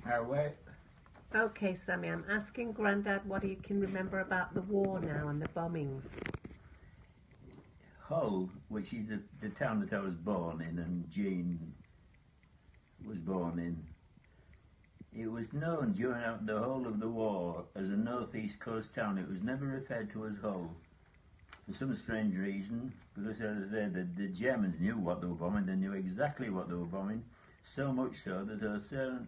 where Okay, Sammy, I'm asking Grandad what he can remember about the war now and the bombings. Hull, which is the town that I was born in and Jean was born in, it was known during the whole of the war as a northeast coast town. It was never referred to as Hull for some strange reason, because the Germans knew what they were bombing. They knew exactly what they were bombing, so much so that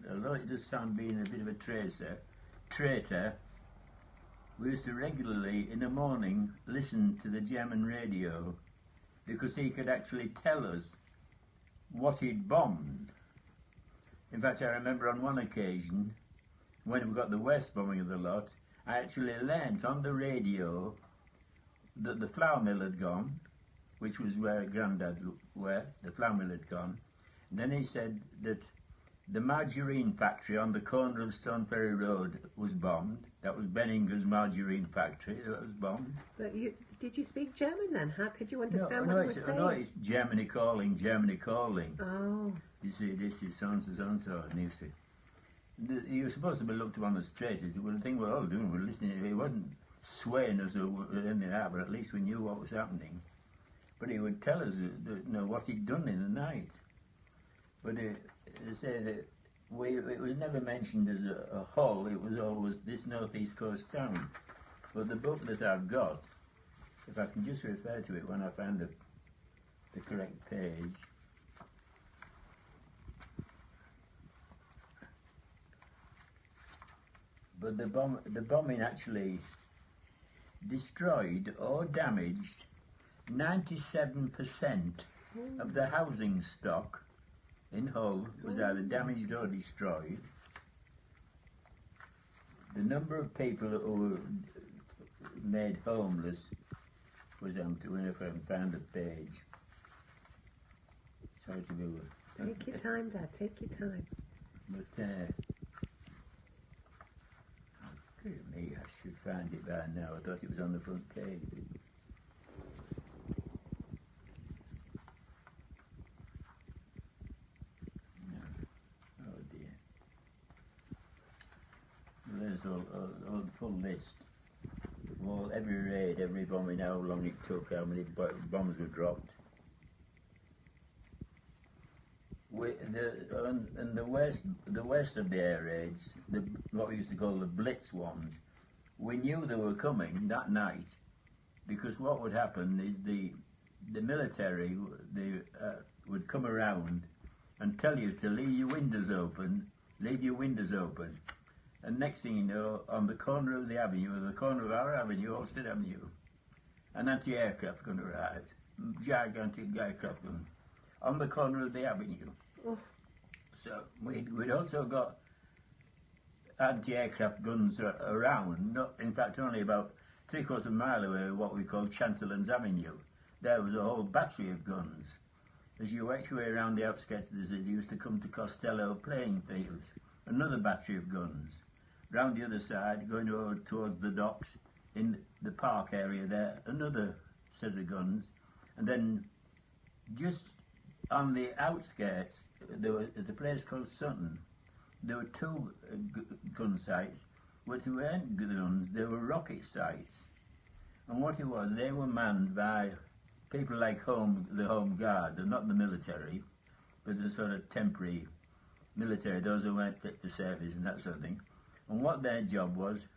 although it does sound being a bit of a traitor, we used to regularly in the morning listen to the German radio because he could actually tell us what he'd bombed. In fact, I remember on one occasion, when we got the worst bombing of the lot, I actually learnt on the radio that the flour mill had gone, which was where Grandad were, the flour mill had gone. And then he said that the margarine factory on the corner of Stone Ferry Road was bombed. That was Benninger's margarine factory that was bombed. But did you speak German then? How could you understand what he was saying? No, it's Germany calling, Germany calling. Oh. You see, this is so-and-so, so-and-so, and you see. He was supposed to be looked upon as traitors. Well, the thing we're all doing, we're listening. He wasn't swaying us or anything like that, but at least we knew what was happening. But he would tell us what he'd done in the night. But they say that it was never mentioned as a Hull. It was always this northeast coast town. But the book that I've got, if I can just refer to it when I find the correct page. But the bombing actually destroyed or damaged 97% of the housing stock in Hull was either damaged or destroyed. The number of people who were made homeless was empty. If I can find the page. Sorry to be. Take your time, Dad. Take your time. But me, I should find it by now. I thought it was on the front page. There's a full list of all, every raid, every bombing, how long it took, how many bombs were dropped. And the worst of the air raids, what we used to call the blitz ones, we knew they were coming that night, because what would happen is the military would come around and tell you to leave your windows open, and next thing you know, on the corner of the avenue, or the corner of our avenue, Olstead Avenue, an anti-aircraft gun arrived, gigantic aircraft gun, on the corner of the avenue. Oh. So we'd also got anti-aircraft guns around, in fact only about 3/4 mile away, what we call Chantelands Avenue. There was a whole battery of guns. As you worked your way around the outskirts of the city, you used to come to Costello playing fields, another battery of guns. Round the other side, going over towards the docks, in the park area there, another set of guns. And then just on the outskirts, there was at a place called Sutton, there were two gun sites, which weren't guns, they were rocket sites. And what it was, they were manned by people like the Home Guard, they're not the military, but the sort of temporary military, those who weren't fit for service and that sort of thing. And what their job was,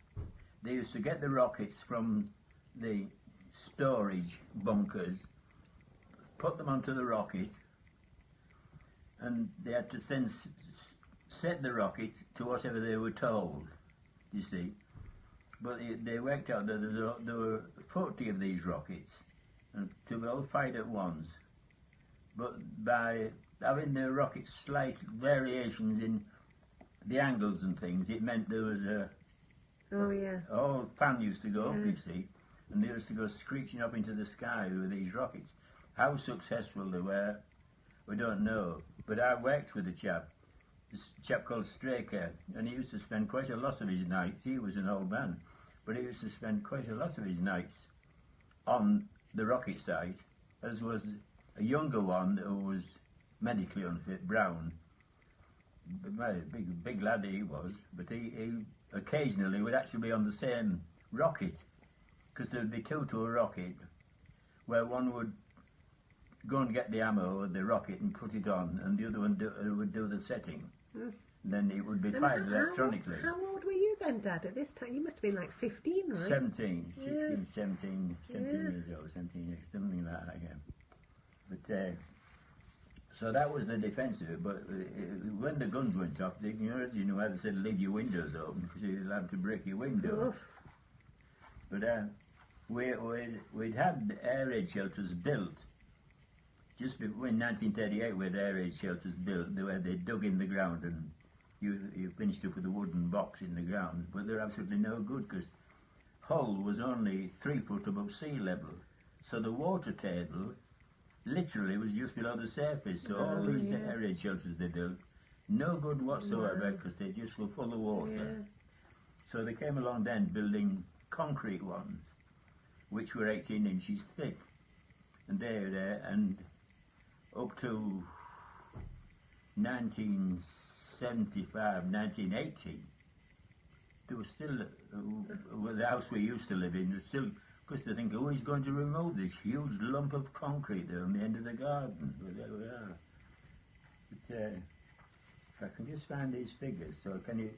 they used to get the rockets from the storage bunkers, put them onto the rocket, and they had to then set the rocket to whatever they were told, you see. But they worked out that there were 40 of these rockets, and to be all fired at once. But by having the rockets slight variations in the angles and things, it meant there was a whole fan used to go up, you see, and they used to go screeching up into the sky with these rockets. How successful they were, we don't know. But I worked with a chap called Straker, and he used to spend quite a lot of his nights, he was an old man, but he used to spend quite a lot of his nights on the rocket site, as was a younger one who was medically unfit, Brown. well, big lad he was, but he occasionally would actually be on the same rocket, because there'd be two to a rocket, where one would go and get the ammo or the rocket and put it on, and the other one would do the setting. Then it would be fired electronically. How old were you then, Dad, at this time? You must have been like 15, right? 17, 16, Yeah. 17 Yeah. years old, 17 years, something like that again. But so that was the defence of it. But when the guns went off, you know how they said leave your windows open because you're allowed to break your window. Oof. But we'd had air raid shelters built just before, in 1938. We had air raid shelters built where they dug in the ground and you finished up with a wooden box in the ground. But they're absolutely no good because Hull was only 3 foot above sea level, so the water table literally was just below the surface. So all these air raid shelters they built, no good whatsoever because they just were full of water. Yeah. So they came along then building concrete ones, which were 18 inches thick, and and up to 1975, 1980, there was still the house we used to live in. There was still, because they think, who is going to remove this huge lump of concrete there on the end of the garden? Well, there we are. But if I can just find these figures, so can you